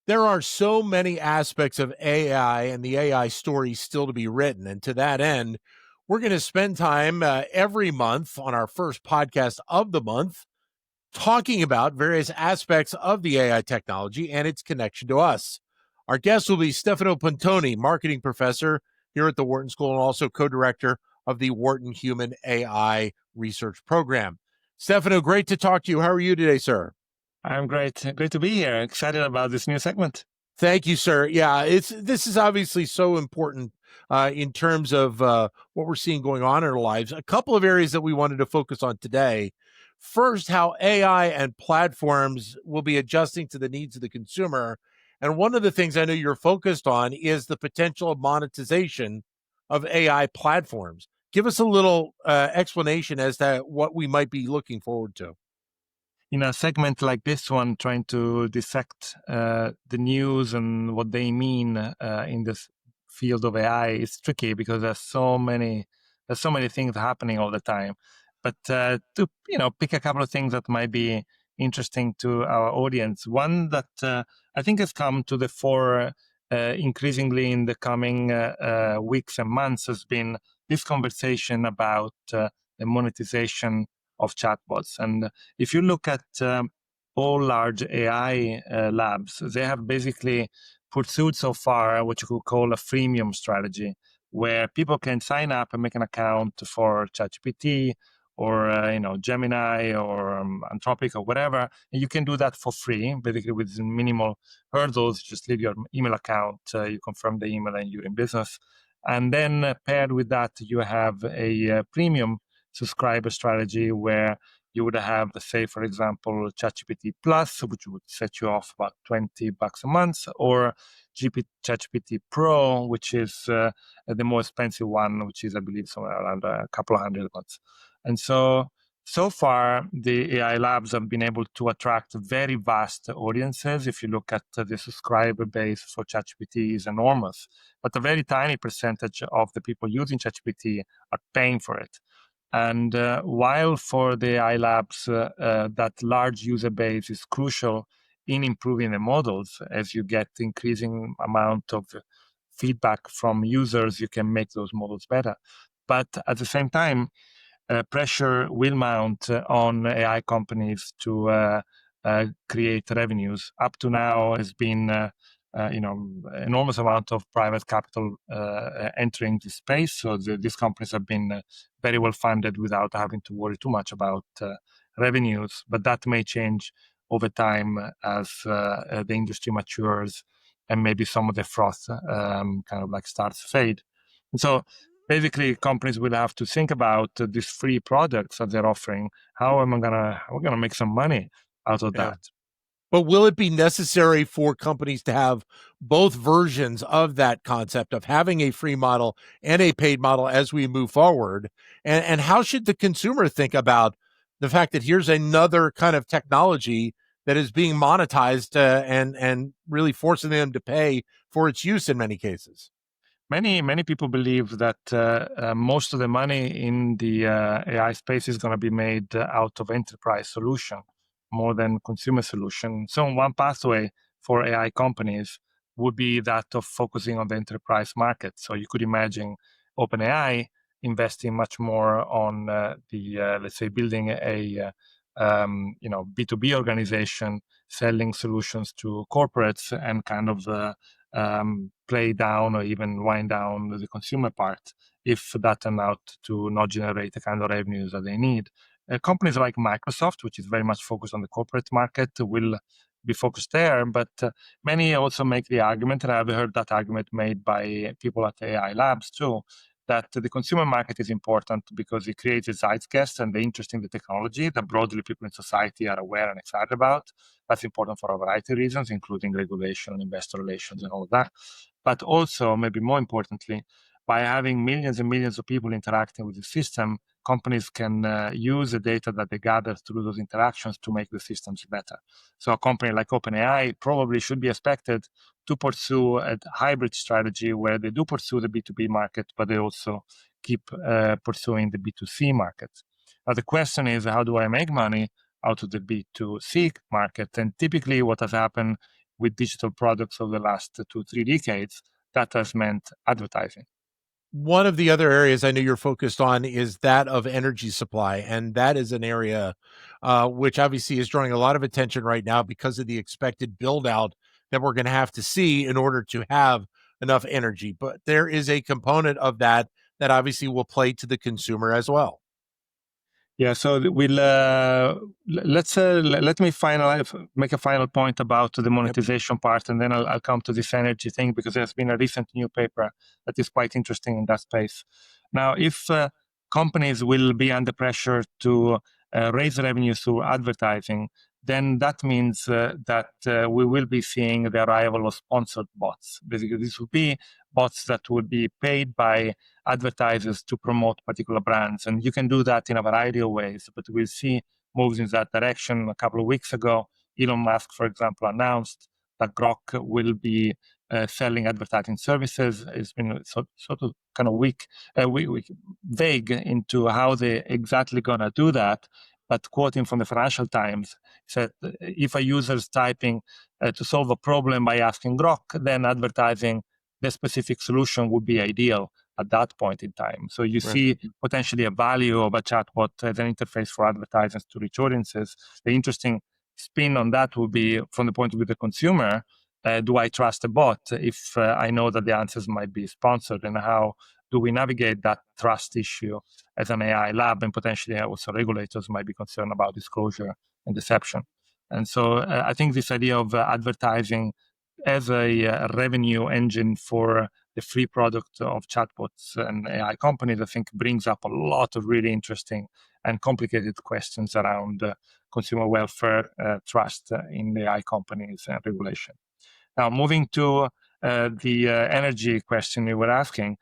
There are so many aspects of AI and the AI story still to be written. And to that end, we're going to spend time every month on our first podcast of the month talking about various aspects of the AI technology and its connection to us. Our guest will be Stefano Pontoni, marketing professor here at the Wharton School and also co-director of the Wharton Human AI Research Program. Stefano, great to talk to you. How are you today, sir? I'm great. Great to be here. Excited about this new segment. Thank you, sir. Yeah, this is obviously so important in terms of what we're seeing going on in our lives. A couple of areas that we wanted to focus on today. First, how AI and platforms will be adjusting to the needs of the consumer. And one of the things I know you're focused on is the potential of monetization of AI platforms. Give us a little explanation as to what we might be looking forward to. In a segment like this one, trying to dissect the news and what they mean in this field of AI is tricky because there's so many things happening all the time. But to pick a couple of things that might be interesting to our audience. One that I think has come to the fore increasingly in the coming weeks and months has been this conversation about the monetization of chatbots. And if you look at all large AI labs, they have basically pursued so far what you could call a freemium strategy, where people can sign up and make an account for ChatGPT or Gemini or Anthropic or whatever, and you can do that for free, basically with minimal hurdles. Just leave your email account, you confirm the email, and you're in business. And then paired with that, you have a premium subscriber strategy where you would have, say, for example, ChatGPT Plus, which would set you off about $20 a month, or ChatGPT Pro, which is the more expensive one, which is, I believe, somewhere around a couple of hundred a month. And so far, the AI labs have been able to attract very vast audiences. If you look at the subscriber base for ChatGPT is enormous, but a very tiny percentage of the people using ChatGPT are paying for it. And while for the AI labs, that large user base is crucial in improving the models, as you get increasing amount of feedback from users, you can make those models better. But at the same time, pressure will mount on AI companies to create revenues. Up to now has been enormous amount of private capital entering this space. So these companies have been very well funded without having to worry too much about revenues. But that may change over time as the industry matures and maybe some of the froth kind of like starts to fade. And so basically, companies will have to think about these free products that they're offering. How am I gonna make some money out of Yeah. that? But will it be necessary for companies to have both versions of that concept of having a free model and a paid model as we move forward? And how should the consumer think about the fact that here's another kind of technology that is being monetized and really forcing them to pay for its use in many cases? Many people believe that most of the money in the AI space is going to be made out of enterprise solution more than consumer solution. So one pathway for AI companies would be that of focusing on the enterprise market. So you could imagine OpenAI investing much more on let's say building a B2B organization selling solutions to corporates and kind of play down or even wind down the consumer part if that turned out to not generate the kind of revenues that they need. Companies like Microsoft, which is very much focused on the corporate market, will be focused there. But many also make the argument, and I've heard that argument made by people at AI Labs too, that the consumer market is important because it creates a zeitgeist and the interest in the technology that broadly people in society are aware and excited about. That's important for a variety of reasons, including regulation, investor relations, and all of that. But also, maybe more importantly, by having millions and millions of people interacting with the system, companies can use the data that they gather through those interactions to make the systems better. So a company like OpenAI probably should be expected to pursue a hybrid strategy where they do pursue the B2B market, but they also keep pursuing the B2C market. Now, the question is, how do I make money out of the B2C market? And typically what has happened with digital products over the last 2-3 decades, that has meant advertising. One of the other areas I know you're focused on is that of energy supply, and that is an area which obviously is drawing a lot of attention right now because of the expected build out that we're going to have to see in order to have enough energy. But there is a component of that that obviously will play to the consumer as well. Yeah, so we'll let me make a final point about the Yep. monetization part, and then I'll come to this energy thing because there's been a recent new paper that is quite interesting in that space. Now, if companies will be under pressure to raise revenue through advertising, then that means that we will be seeing the arrival of sponsored bots. Basically, this will be bots that would be paid by advertisers to promote particular brands. And you can do that in a variety of ways, but we'll see moves in that direction. A couple of weeks ago, Elon Musk, for example, announced that Grok will be selling advertising services. It's been sort of kind of vague into how they're exactly going to do that. But quoting from the Financial Times, said if a user is typing to solve a problem by asking Grok, then advertising the specific solution would be ideal at that point in time. So you Right. see potentially a value of a chatbot as an interface for advertisers to reach audiences. The interesting spin on that would be from the point of view of the consumer. Do I trust a bot if I know that the answers might be sponsored, and how do we navigate that trust issue as an AI lab? And potentially also regulators might be concerned about disclosure and deception. And so I think this idea of advertising as a revenue engine for the free product of chatbots and AI companies, I think brings up a lot of really interesting and complicated questions around consumer welfare, trust in the AI companies, and regulation. Now, moving to the energy question you were asking,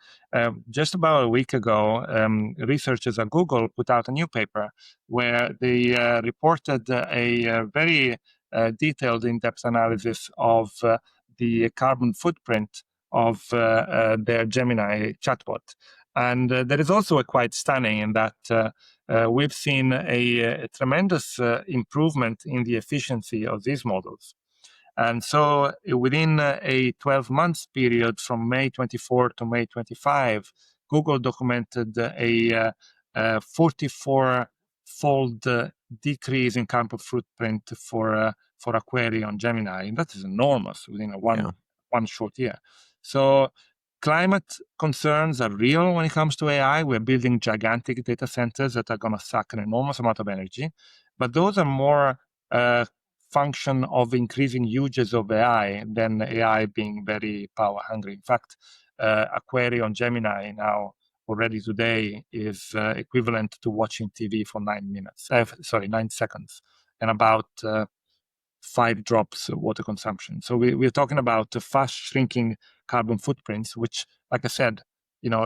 just about a week ago, researchers at Google put out a new paper where they reported a very detailed, in-depth analysis of the carbon footprint of their Gemini chatbot. And that is also quite stunning in that we've seen a tremendous improvement in the efficiency of these models. And so within a 12-month period from May 24 to May 25, Google documented a 44-fold decrease in carbon footprint for a query on Gemini. And that is enormous within one short year. So climate concerns are real when it comes to AI. We're building gigantic data centers that are going to suck an enormous amount of energy. But those are more function of increasing uses of AI than AI being very power hungry. In fact, a query on Gemini now already today is equivalent to watching TV for 9 seconds, and about 5 drops of water consumption. So we're talking about fast shrinking carbon footprints, which, like I said,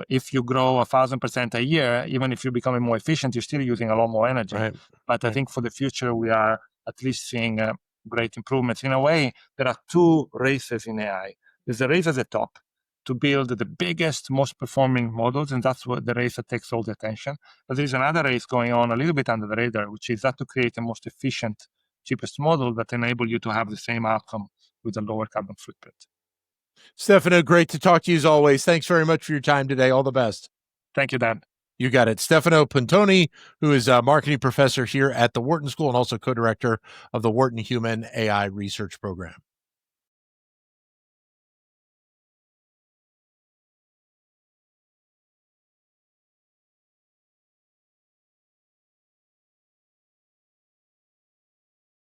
if you grow 1,000% a year, even if you're becoming more efficient, you're still using a lot more energy. Right. But I think for the future, we are at least seeing great improvements. In a way, there are 2 races in AI. There's a race at the top to build the biggest, most performing models, and that's what the race that takes all the attention. But there's another race going on a little bit under the radar, which is that to create the most efficient, cheapest model that enable you to have the same outcome with a lower carbon footprint. Stefano, great to talk to you as always. Thanks very much for your time today. All the best. Thank you, Dan. You got it. Stefano Pontoni, who is a marketing professor here at the Wharton School and also co-director of the Wharton Human AI Research Program.